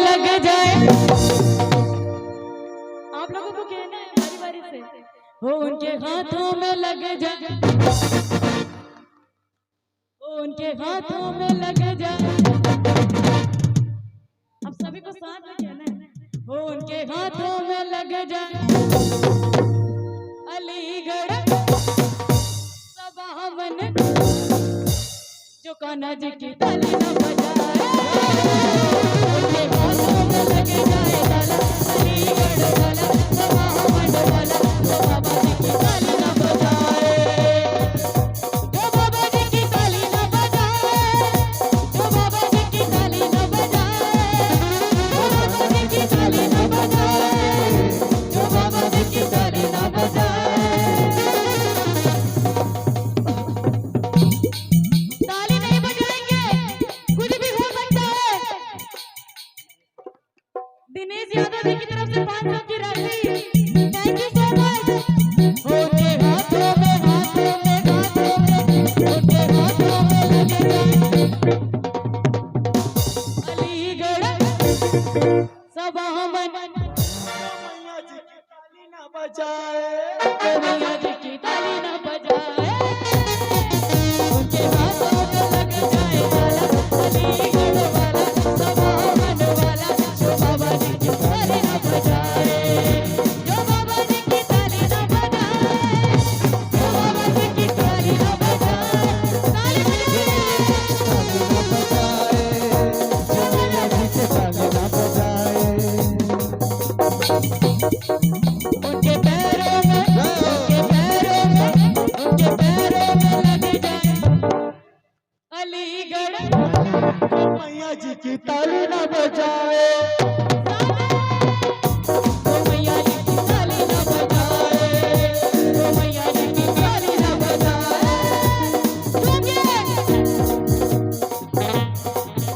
लग जाए। आप लोगों को कहना है बारी बारी से, हो उनके हाथों में लग जाए, हो उनके हाथों में लग जाए। अब सभी को साथ में कहना है, हो उनके हाथों में लग जाए। अलीगढ़ सबा मन जो कान्हा जी की ताली न बजाए, उनके हाथों में लग जाए ताला। अलीगढ़ वाला सबा मन वाला जो बाबा जी की ताली न बजाए, जो बाबा जी की ताली न बजाए, जो बाबा जी की ताली न बजाए, जो बाबा जी की ताली न बजाए, जो बाबा जी की ताली न बजाए। ताली नहीं बजाएंगे कुछ भी हो सकता है। दिनेश यादव जी की तरफ से 500 की राशि, थैंक यू सो मच। उनके हाथों में हाथों में हाथों में उनके हाथों में लगे जाए। अलीगढ़ सबा मन मैया जी की ताली ना बजाए, मैया जी की ताली न बजाए, उनके हाथों में लग जाए ताला। अलीगढ़ वाला सबा मन वाला जो बाबा जी की ताली न बजाए, जो बाबा जी की ताली न बजाए, जो बाबा जी की ताली न बजाए। ताली उनके पैरों में, उनके पैरों में, उनके पैरों में लग जाए। अलीगढ़ मैया जी की ताली ना बजाए, ओ मैया जी की ताली न बजाए, ओ मैया जी की ताली न बजाए। झूमिए,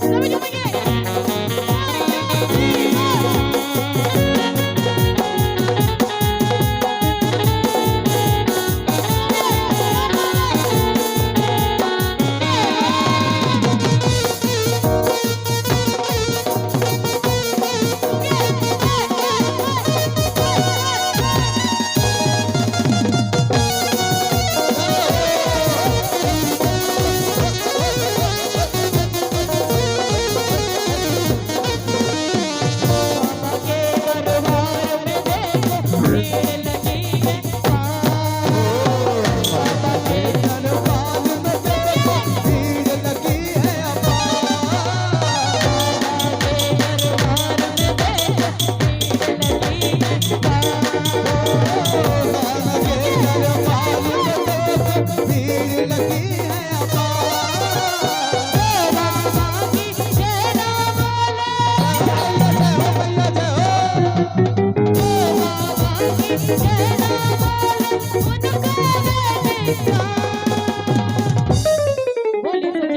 सभी झूमेंगे।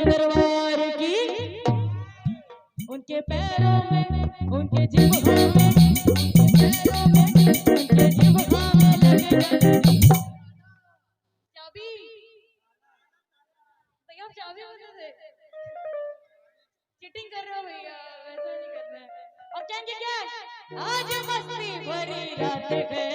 दरबार की उनके पैरों में, उनके जिह्वा में, उनके पैरों में, उनके जिह्वा में लगे चाबी। भैया आप चाबी बता दे, चीटिंग कर रहे हो भैया, वैसा नहीं करना है। और कहेंगे क्या, आज मस्ती भरी रात है।